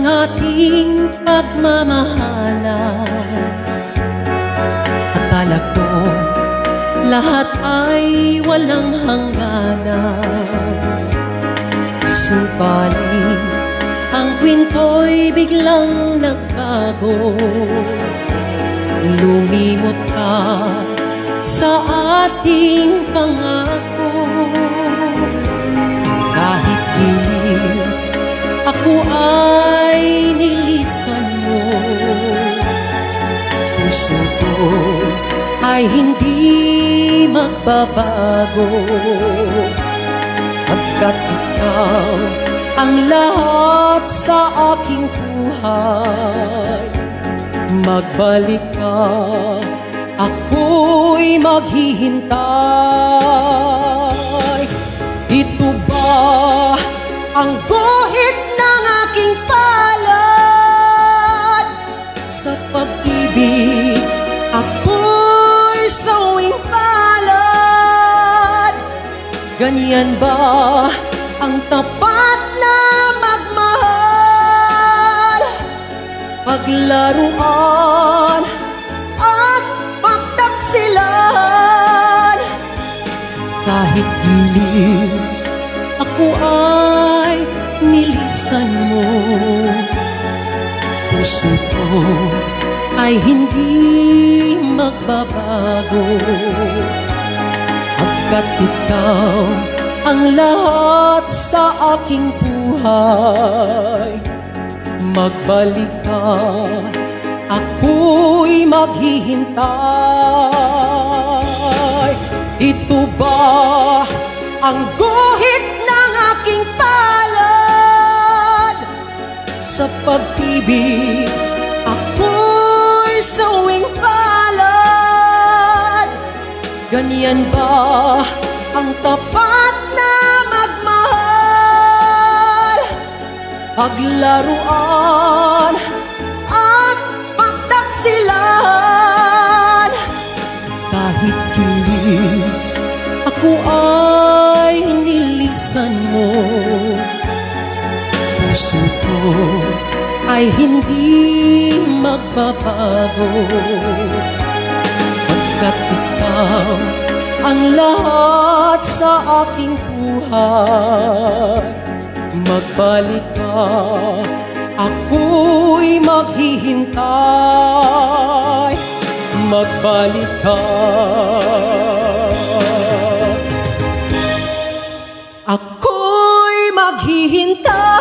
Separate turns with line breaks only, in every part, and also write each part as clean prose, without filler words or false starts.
ating pagmamahalan. Akala ko lahat ay walang hangganan, subalit ang kwinto'y biglang nagbago. Lumimot ka sa ating pangako. Kahit gilid ako ay nilisan mo, puso ko ay hindi magbabago. Pagkat ikaw ang lahat sa aking buhay, magbalik ka, ako'y maghihintay. Ito ba ang guhit ng aking palad? Sa pag-ibig ako'y sawing palad. Ganyan ba ang tapat na magmahal? Paglaruan at pagtaksilan. Kahit gilid ako ay nilisan mo, puso ko ay hindi magbabago. Pagkat ikaw ang lahat sa aking buhay, magbalik ka, ako'y maghihintay. Ito ba ang guhit ng aking palad? Sa pag-ibig ako'y sawing palad. Ganyan ba ang tapat na magmahal? Paglaruan at pagtaksilan. Kahit gilid ako ay nilisan mo, puso ko ay hindi magbabago. Pagkat ikaw ang lahat sa aking buhay, magbalik ka, ako'y maghihintay. Magbalik ka, ako'y maghihintay.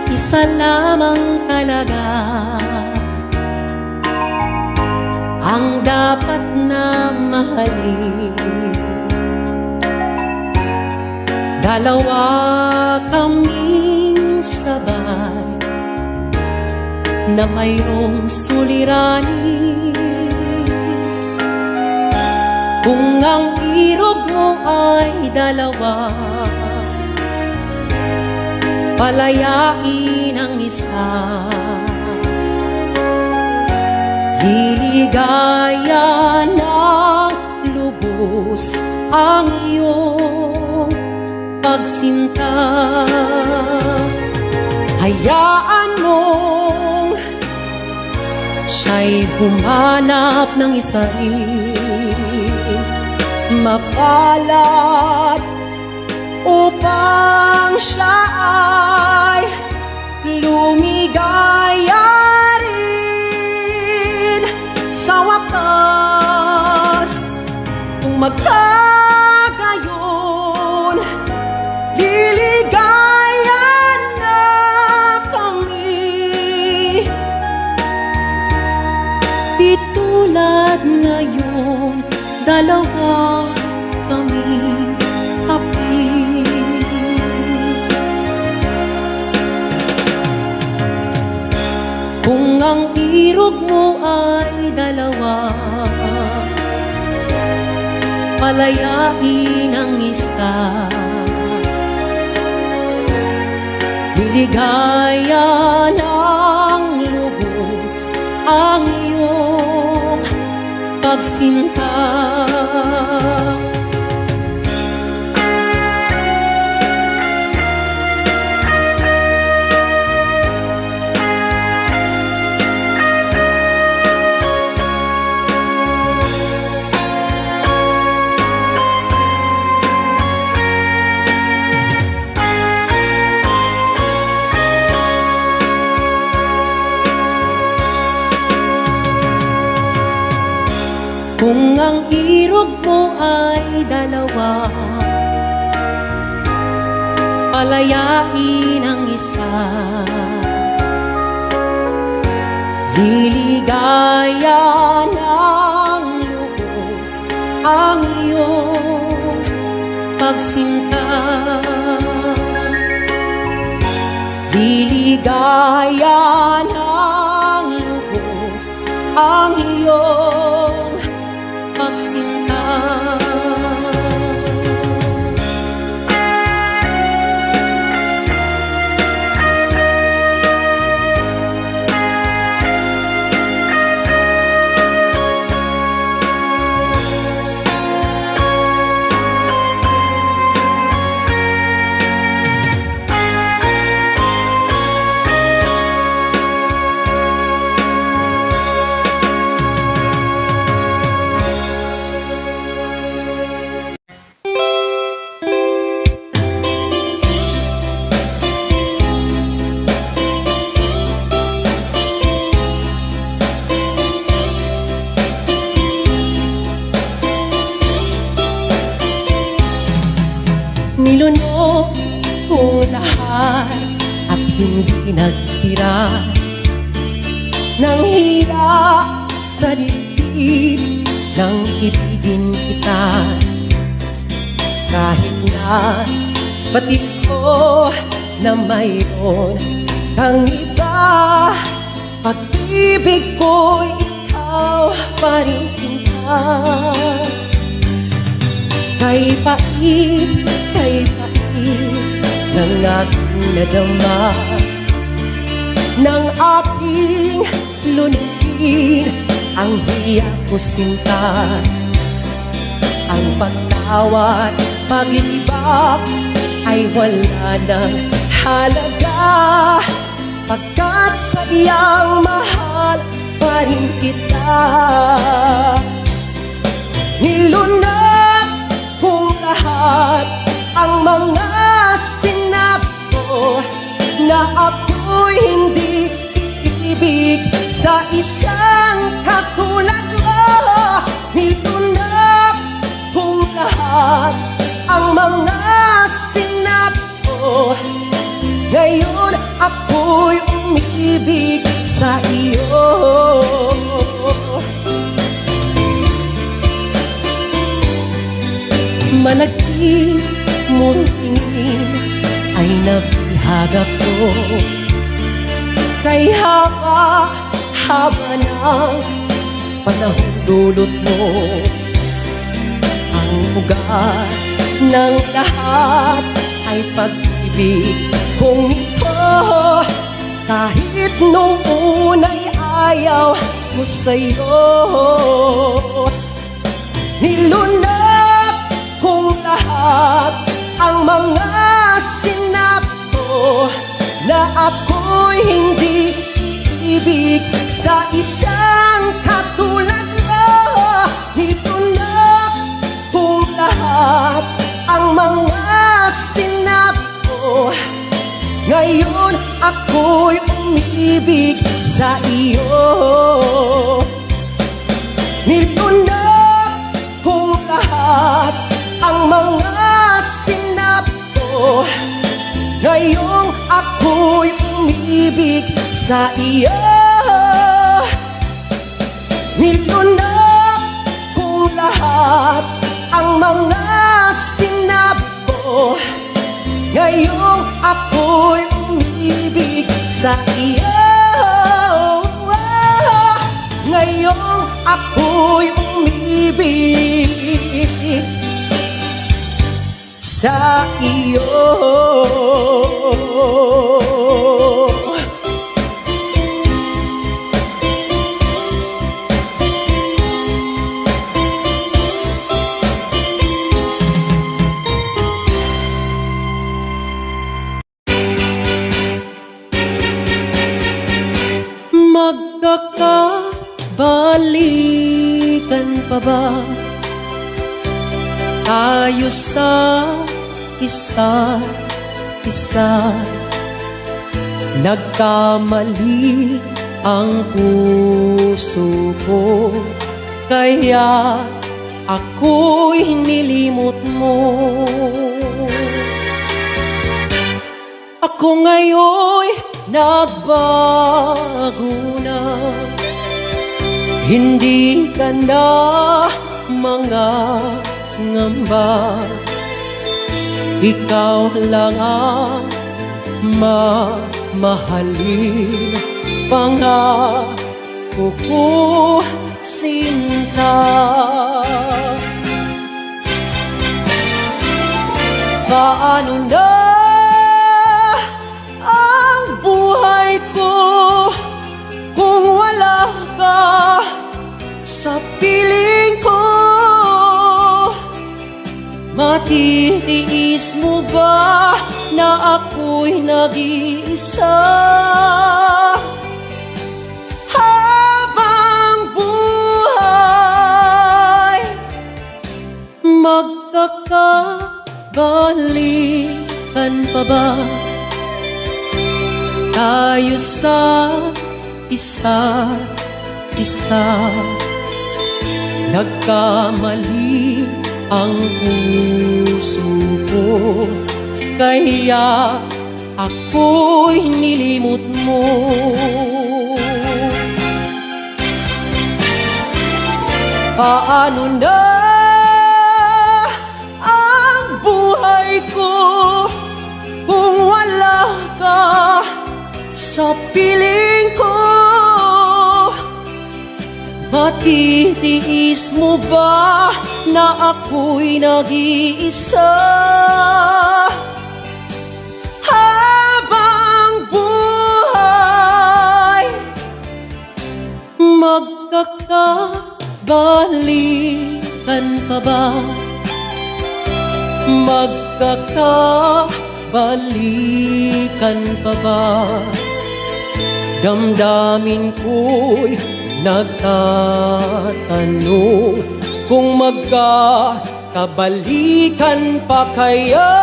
Isa lamang talaga ang dapat na mahalin. Dalawa kaming sabay na mayroong suliranin. Kung ang irog mo ay dalawa, palayain ang isa. Liligaya ng lubos ang iyong pagsinta. Hayaan mong siya'y humanap ng isa rin mapalad, upang siya ay lumigaya rin. Sa wakas, kung magkagayon, liligaya na kami. Di tulad ngayon, dalawa kami. ang irog mo ay dalawa, palayain ang isa. Liligaya ng lubos ang iyong pagsinta. Kung ang irog mo ay dalawa, palayain ang isa. Liligaya ng lubos ang iyong pagsinta. Liligaya ng lubos ang iyong pagsinta. Nilunok ko lahat at hindi nagtira nang hila sa dibdib nang ibigin kita. Kahit na batid ko na mayroon kang iba, pag-ibig ko'y ikaw pa rin sinta. Kay pait ng aking nadama, ng aking lunugin ang hiya ko sinta. Ang pagtawad, paglibak ay wala ng halaga, pagkat sadyang mahal pa rin kita. Nilunok kong lahat ang mga sinap ko, na ako'y hindi ibig sa isang katulad mo. Nilunok kong lahat ang mga sinap ko, ngayon ako'y umibig sa iyo. Malagkit mong tingin ay nabihag ako, kay haba ng panahon dulot mo. Ang ugat ng lahat ay pag-ibig kong ito, kahit nung una'y ayaw mo sa'yo. Nilunok kong lahat ang mga sinap ko, na ako'y hindi ibig sa isang katulad mo. Nilunok kong lahat ang mga sinap ko, ngayon ako'y umibig sa iyo. Nilunok kong lahat ang mga sinap ko, ngayong ako'y umibig sa iyo. Nilunok kong lahat ang mga sinap ko, ngayong ako'y umibig sa iyo. ngayong ako'y umibig sa iyo. Magkakabalikan pa ba tayo sa isa't isa? Nagkamali ang puso ko, kaya ako'y nilimot mo. Ako ngayon'y nagbago na, hindi ka na mga ngamba. Ikaw lang ang mamahalin, pangako ko, sinta. Paano na ang buhay ko kung wala ka sa piling ko? Matitiis mo ba na ako'y nag-iisa habang buhay? Magkakabalikan pa ba tayo sa isa't isa? Nagkamali ang puso ko, kaya ako'y nilimot mo. Paano na ang buhay ko kung wala ka sa piling ko? Matitiis mo ba na ako'y nag-iisa habang buhay? Magkakabalikan pa ba? Magkakabalikan pa ba? Damdamin ko'y nagtatanong kung magkakabalikan pa kaya.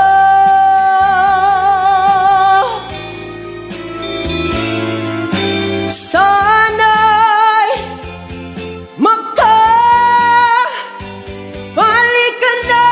Sana'y magkabalikan na.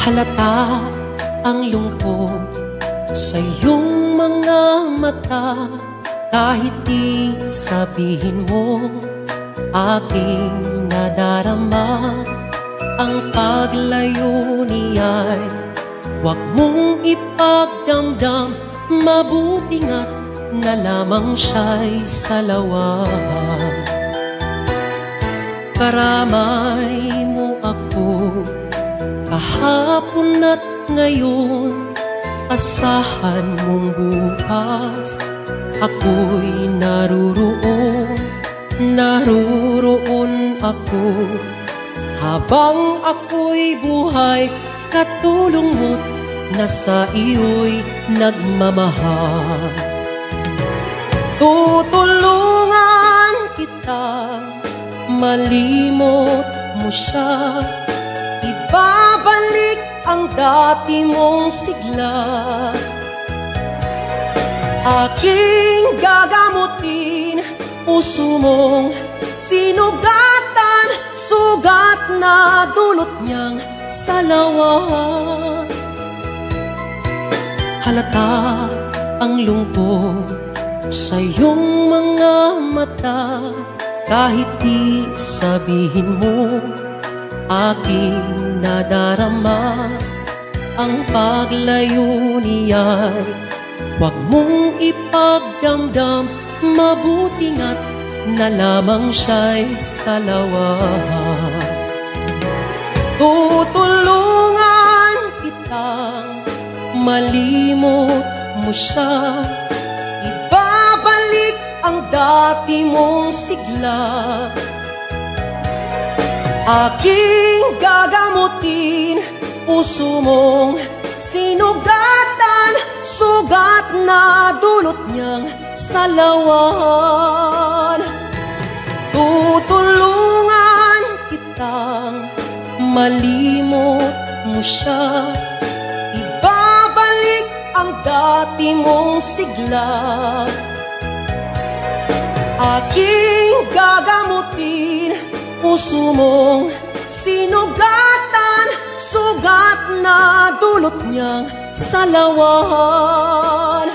Halata ang lungkot sa iyong mga mata, kahit di sabihin mo, aking nadarama. Ang paglayo niya'y huwag mong ipagdamdam, mabuti nga't na lamang siya'y salawan. Karamay mo ako kahapon at ngayon, asahan mong bukas ako'y naruroon ako. Habang ako'y buhay, katulong mo't nasa iyo'y nagmamahal. Tutulungan kitang malimot mo siya, ibabalik ang dati mong sigla. Aking gagamutin puso mong sinugatan, sugat na dulot niyang salawan. Halata ang lungkot sa iyong mga mata, kahit di sabihin mo, aking nadarama. Ang paglayo niya'y huwag mong ipagdamdam, mabuti nga't na lamang siya'y salawan. Tutulungan kitang malimot mo siya, ibabalik ang dati mong sigla. Aking gagamutin puso mong sinugatan, sugat na dulot niyang salawan. Tutulungan kitang malimot mo siya, ibabalik ang dati mong sigla. Aking gagamutin puso mong sinugatan, sugat na dulot niyang salawan.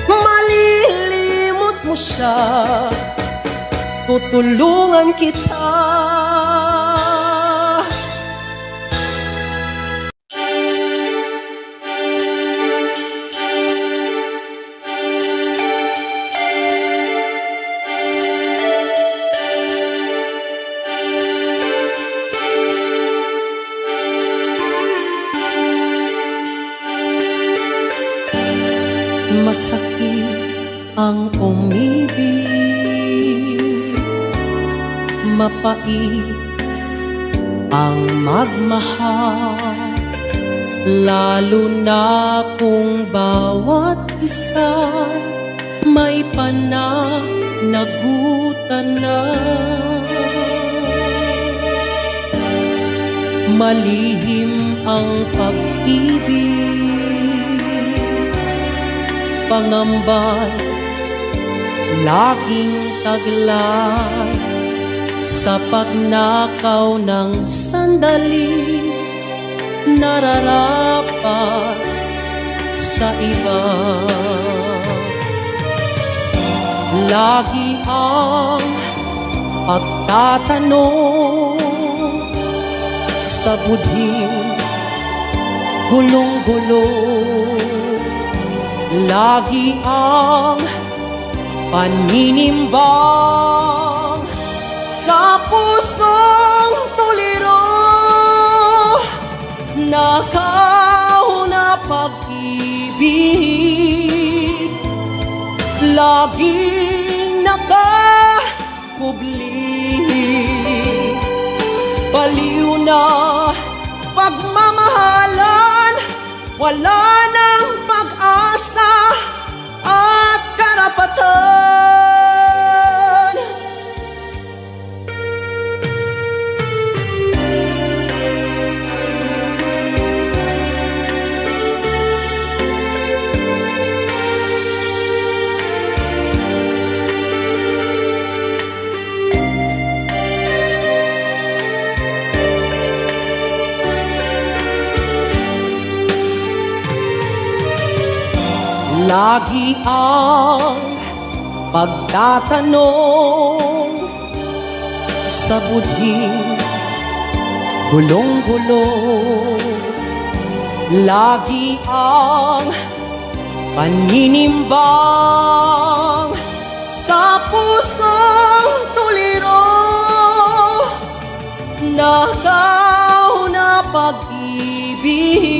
Malilimot mo siya, tutulungan kita. Masakit ang umibig, mapait ang magmahal, lalo na kung bawat isa may pananagutan na. Malihim ang pag-ibig, pangambay laging taglay, sa pagnakaw ng sandali nararapat sa iba. Lagi ang pagtatanong sa budhing gulong-gulo, lagi ang paninimbang sa pusong tuliro. Nakaw na pag-ibig, laging nakakubli. Baliw na pagmamahalan, wala nang pag-asa at karapatan. Lagi ang pagtatanong sa budhing gulong-gulo, lagi ang paninimbang sa pusong tuliro. Nakaw na pag-ibig,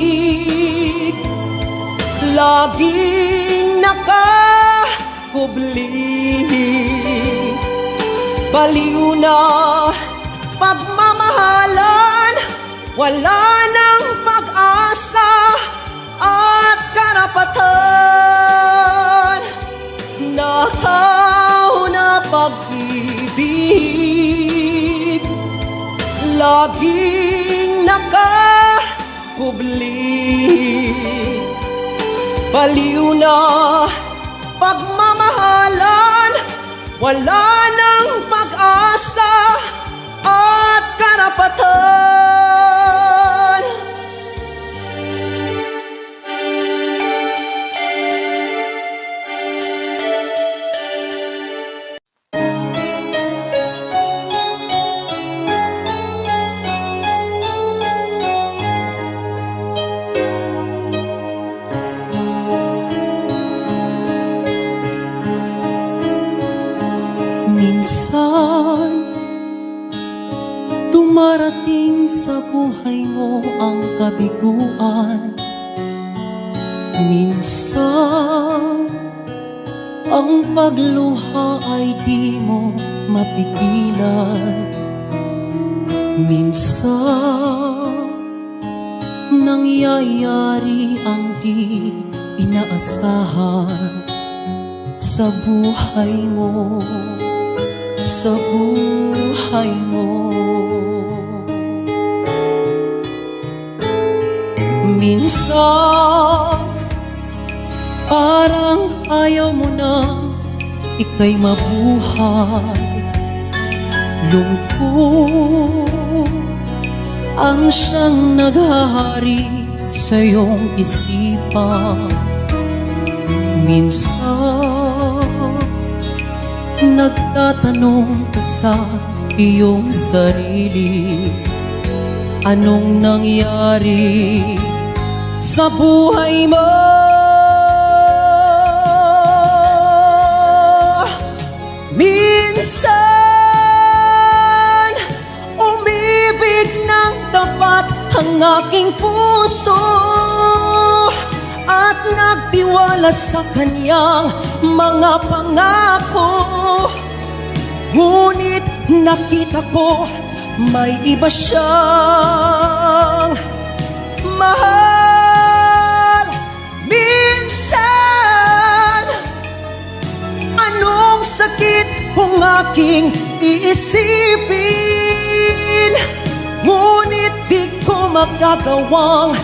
laging nakakubli. Baliw na pagmamahalan, wala nang pag-asa at karapatan. Nakaw na pag-ibig, laging nakakubli. Baliw na pagmamahalan, wala nang pag-asa at karapatan. Dumarating sa buhay mo ang kabiguan. Minsan, ang pagluha ay di mo mapigilan. Minsan, nangyayari ang di inaasahan sa buhay mo, sa buhay mo. Minsan, parang ayaw mo na ika'y mabuhay. Lungkot ang siyang naghahari sa iyong isipan. Minsan, nagtatanong ka sa iyong sarili, anong nangyari sa buhay mo? Minsan, umibig ng tapat ang aking puso at nagtiwala sa kanyang mga pangako. Ngunit nakita ko may iba siyang mahal. Minsan, anong sakit kung aking iisipin, ngunit di ko magagawang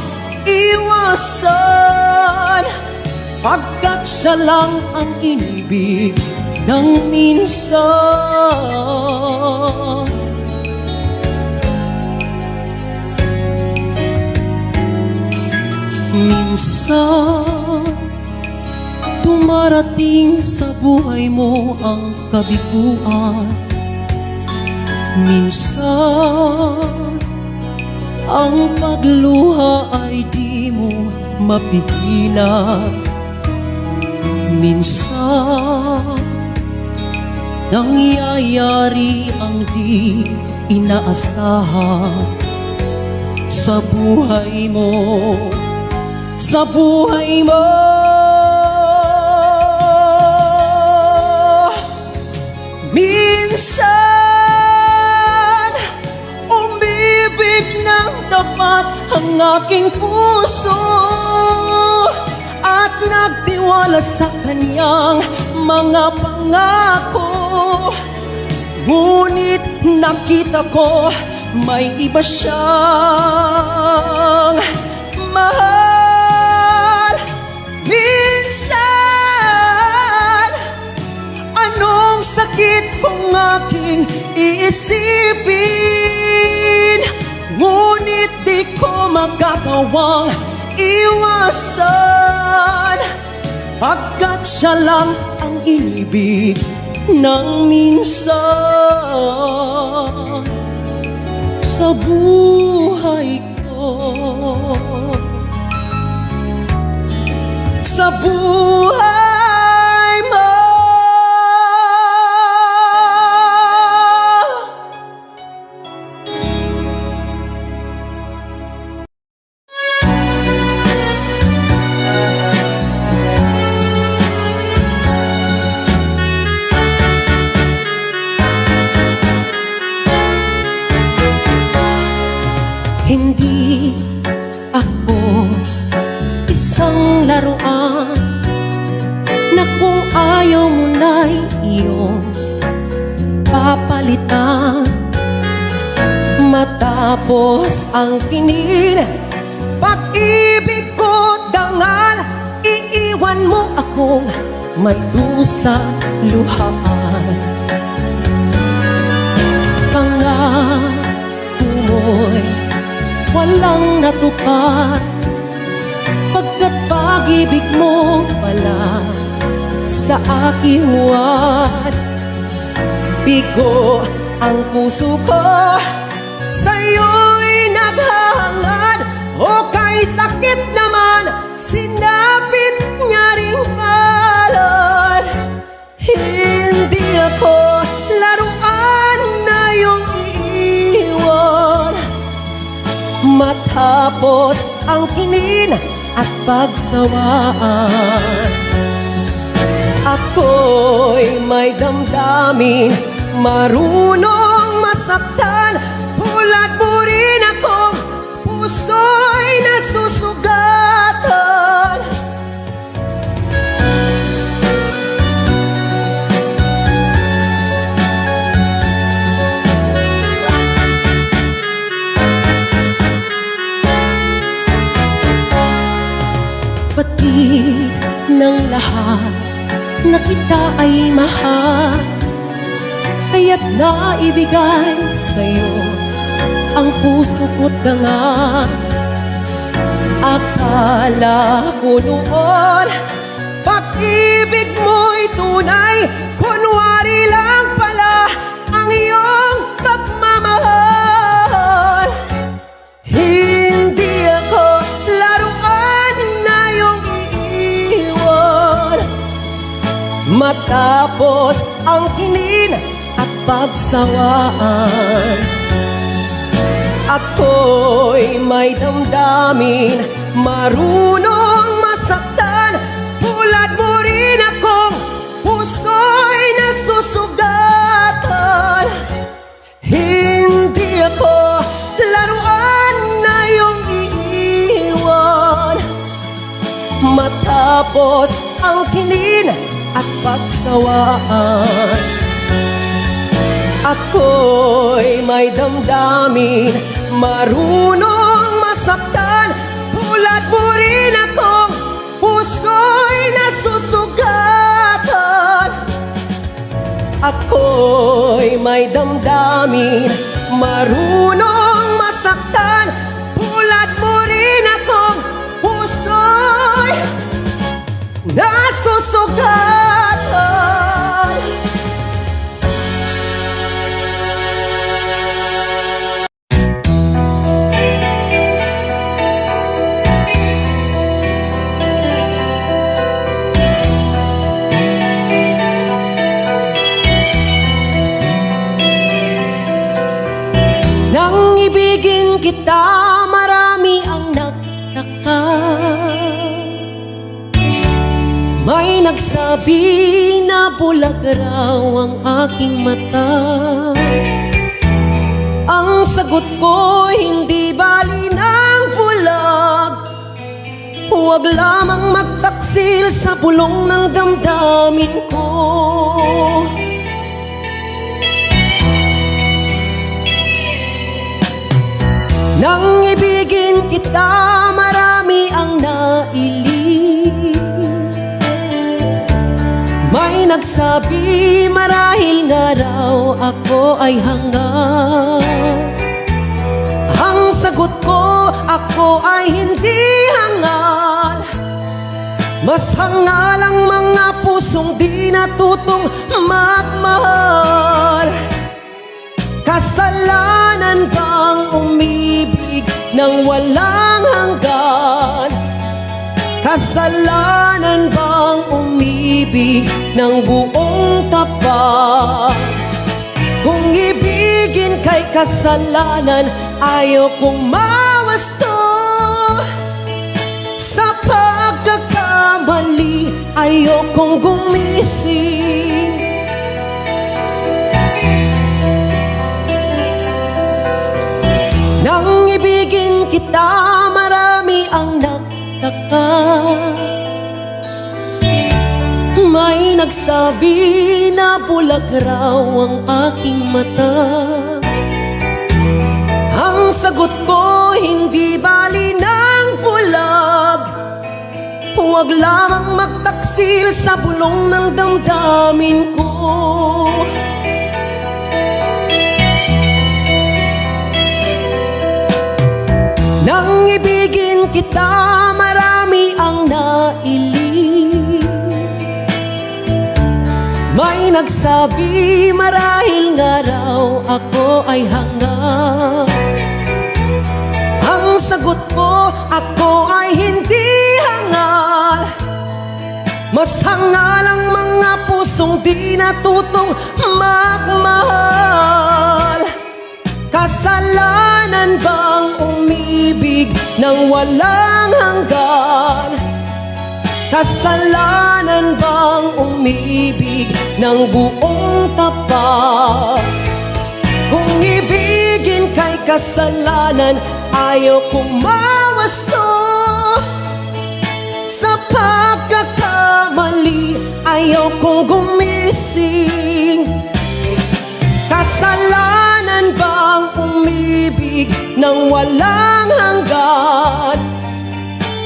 iwasan, pagkat siya lang ang inibig ng minsan. Minsan, dumarating sa buhay mo ang kabiguan. Minsan, ang pagluha ay di mo mapigilan. Minsan, nangyayari ang di inaasahan sa buhay mo, sa buhay mo. Minsan, umibig ng tapat ang aking puso at nagtiwala sa kanyang mga pangako. Ngunit nakita ko may iba siyang mahal. Minsan, anong sakit kung aking iisipin, ngunit di ko magagawang iwasan, pagkat siya lang ang inibig ng minsan sa buhay ko, sa buhay mo. Hindi ako isang laruan na kung ayaw mo na'y iyong papalitan. Matapos ang kinin, pag-ibig ko dangal, iiwan mo akong may dusa luhaan. Pangako mo'y walang natupad, pagkat pag-ibig mo pala sa aking huwad. Bigo ang puso ko, sa'yo'y naghahangad. O kay sakit naman, sinapit niya ring palad. Hindi ako laruan na iyong iiwan. Matapos ang kinin at pagsawaan, ako'y may damdamin, marunong masaktan. Tulad mo rin akong puso'y nasusugatan. Pati ng lahat na kita ay mahal, kaya't naibigay sa'yo ang puso ko't danga. Akala ko noon pag-ibig mo'y tunay, kunwari lang pala ang iyong pagmamahal. Hindi ako laruan na iyong iiwan. Matapos ang kinin at pagsawaan, ako'y may damdamin, marunong masaktan. Tulad mo rin akong puso'y nasusugatan. Hindi ako laruan na iyong iiwan. Matapos ang kinin at pagsawaan, ako'y may damdamin, marunong masaktan. Tulad mo rin akong puso'y nasusugatan. Ako'y may damdamin, marunong masaktan. Tulad mo rin akong puso'y nasusugatan. Nang ibigin kita, marami ang nagtaka. May nagsabi na bulag raw ang aking mata. Ang sagot ko, hindi bali ng bulag. Huwag lamang magtaksil sa pulong ng damdamin ko. Nang ibigin kita, marami ang nailing. May nagsabi marahil nga raw ako ay hangad. Ang sagot ko, ako ay hindi hangal. Mas hangal ang mga pusong di natutong magmahal. Kasalanan bang umibig nang walang hanggan? Kasalanan bang umibig ng buong tapat? Kung ibigin kay kasalanan, ayaw kong mawasto. Sa pagkakamali, ayaw kong gumising. Nang ibigin kita, marami ang nagtaka. May nagsabi na bulag raw ang aking mata. Ang sagot ko, hindi bali ng bulag. Huwag lamang magtaksil sa bulong ng damdamin ko. Nang ibigin kita, marami ang nailing. May nagsabi marahil nga raw ako ay hangad. Ang sagot ko, ako ay hindi hangal. Mas hangal ang mga pusong di natutong magmahal. Kasalanan bang umibig umibig ng walang hanggan? Kasalanan bang umibig ng buong tapat? Kung ibigin kay kasalanan, ayaw kong mawasto. Sa pagkakamali, ayaw kong gumising. Kasalanan bang umibig ng walang hanggan?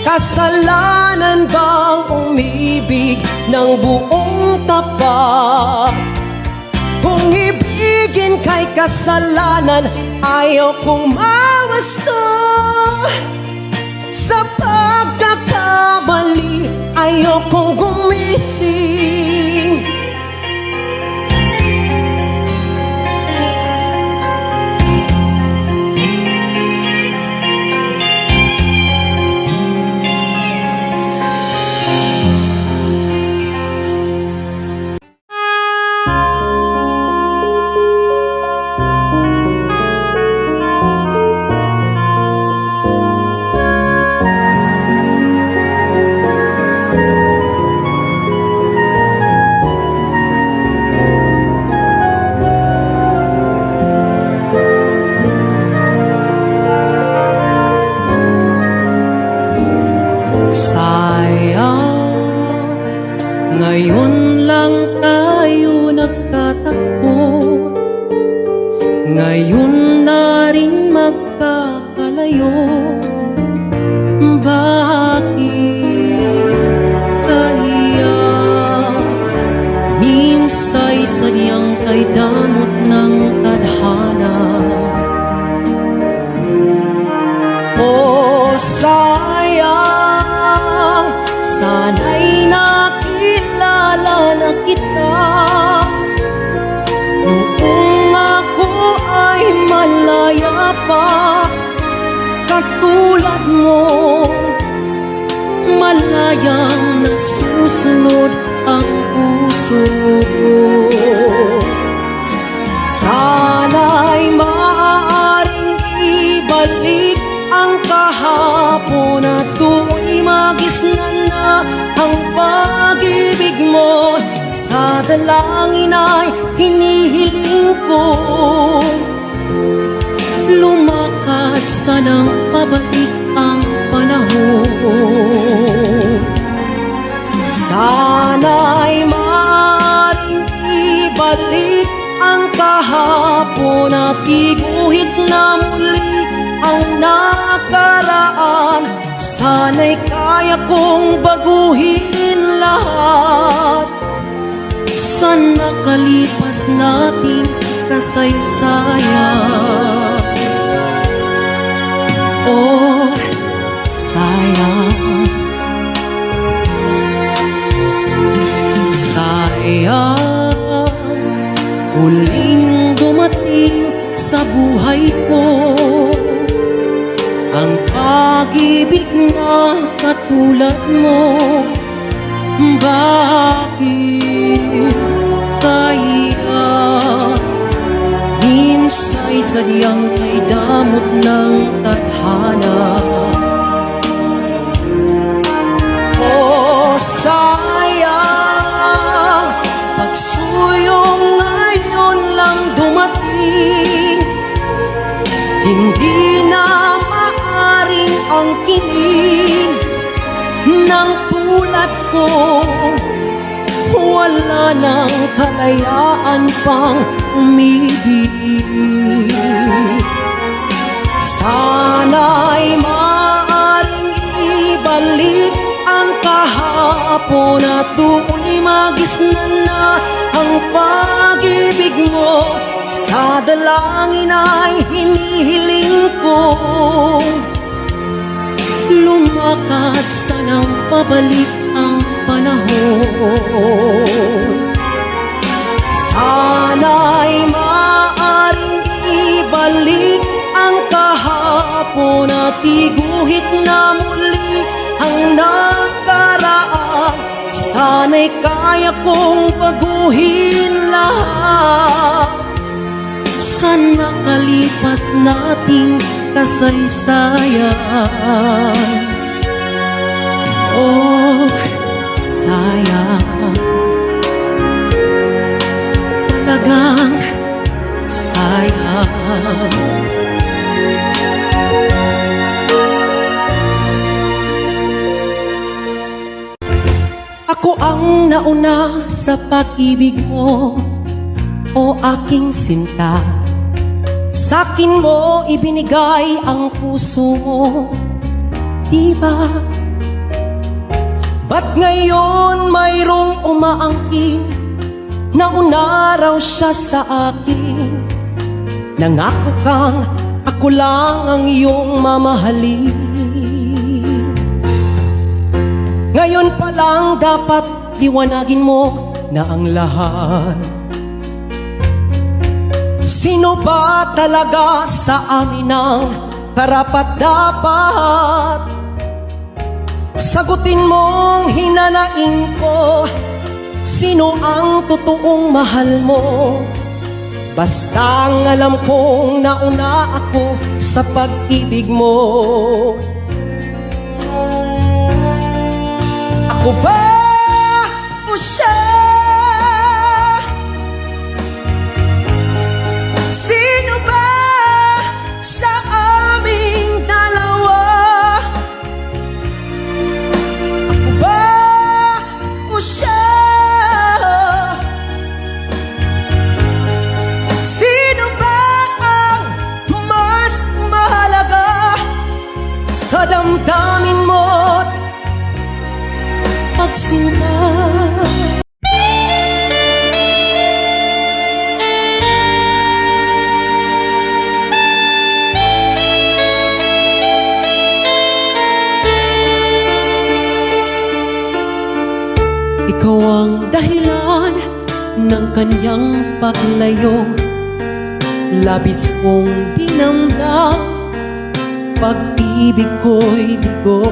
Kasalanan bang umibig ng buong tapat? Kung ibigin kay kasalanan, ayaw kong mawasto. Sa pagkakamali, ayaw kong gumising. Ngayon lang tayo nagtatagpo, ngayon na rin magkakalayo. Bakit kaya minsa'y sadyang kay damot ng tadhana? Oh, sayang, sana'y nakilala na kita noong ako ay malaya pa. Katulad mo, malayang nasusunod ang puso ko. Sana'y maaaring ibalik ang kahapon at tuloy magisnan na ang pag-ibig mo. Sa dalangin ay hinihiling ko, lumakad sanang pabalik ang panahon. Sana'y maaaring ibalik ang kahapon at iguhit na muli ang nakaraan. Sana'y kaya kong baguhin lahat sa nakalipas nating kasaysayan. Oh, sayang, sayang, huling dumating sa buhay ko ang pag-ibig na katulad mo. Bakit kaya minsa'y sadyang kay damot ng tadhana? Oh, sayang, pagsuyong ngayon lang dumating, hindi na maaring angkinin ng tulad ko. Wala nang kalayaan pang umibig. Sana'y maaring ibalik ang kahapon at tuloy magisnan na ang pag-ibig mo. Sa dalangin ay hinihiling ko, lumakad sanang pabalik ang panahon. Sana'y maaring ibalik ang kahapon at iguhit na muli ang nakaraan. Sana'y kaya kong baguhin lahat sa nakalipas nating kasaysayan. Oh, sayang, talagang sayang. Ako ang nauna sa pag-ibig mo, o aking sinta. Sa'kin mo ibinigay ang puso mo, diba? Ba't ngayon mayroong umaangkin na una raw siya sa akin? Nangako kang ako lang ang iyong mamahalin. Ngayon pa lang dapat liwanagin mo na ang lahat. Sino ba talaga sa amin ang karapat-dapat? Sagutin mong hinanaing ko, sino ang totoong mahal mo? Basta ang alam kong nauna ako sa pag-ibig mo. Ako ba o siya? Sino ba sa aming dalawa? Ako ba o siya? Sino ba ang mas mahalaga sa damdamin mo't pagsinta? Ikaw ang dahilan ng kanyang paglayo. Labis kong dinamdam, pag-ibig ko'y bigo.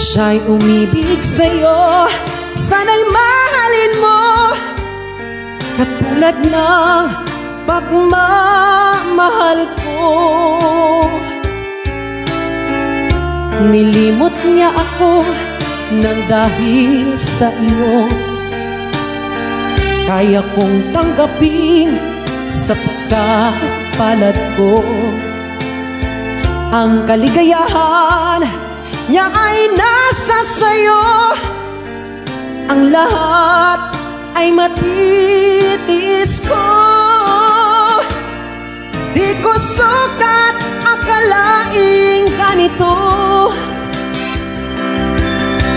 Siya'y umibig sa'yo, sana'y mahalin mo, katulad ng pagmamahal ko. Nilimot niya ako nang dahil sa iyo, kaya kong tanggapin sapagkat palad ko. Ang kaligayahan niya ay nasa sayo, ang lahat ay matitiis ko. Di ko sukat akalaing ganito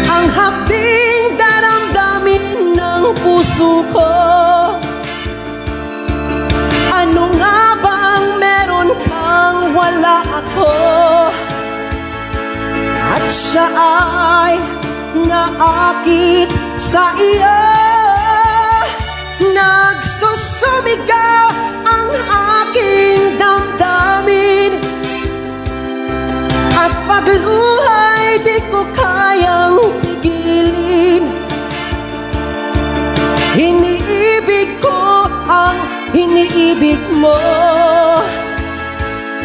ang hapding daramdamin ng puso ko. Ano nga bang meron kang wala ako? At siya ay naakit sa iyo. Nagsusumigaw ang aking damdamin, at pagluhay di ko kayang pigilin. Iniibig ko ang iniibig mo.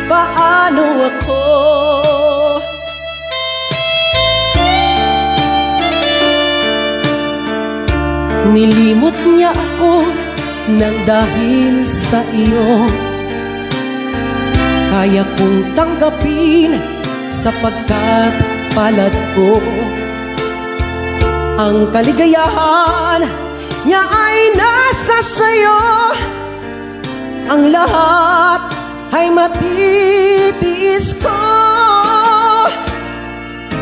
Paano ako? Nilimot niya ako nang dahil sa iyo, kaya kong tanggapin sapagkat palad ko. Ang kaligayahan niya ay nasa sayo, ang lahat ay matitiis ko.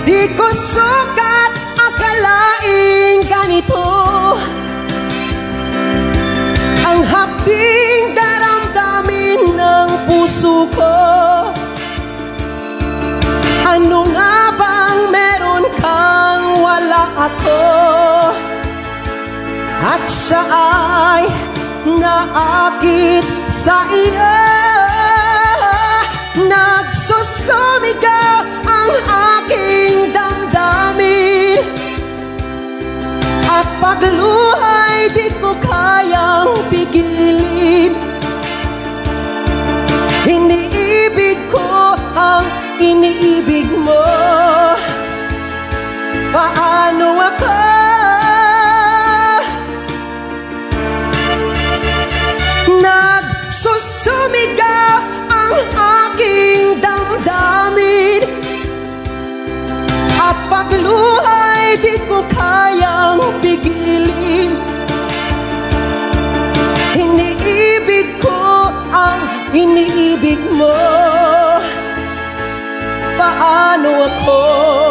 Di ko sukat akalaing ganito ang hapding daramdamin ng puso ko. Ano nga bang meron kang wala ako? At siya ay naakit sa iyo. Nagsusumigaw ang aking damdamin, at pagluhay di ko kayang pigilin. iniibig mo? Paano ako? Nagsusumigaw ang aking damdamin, at pagluhay di ko kayang pigilin. Iniibig ko ang iniibig mo. Paano ako?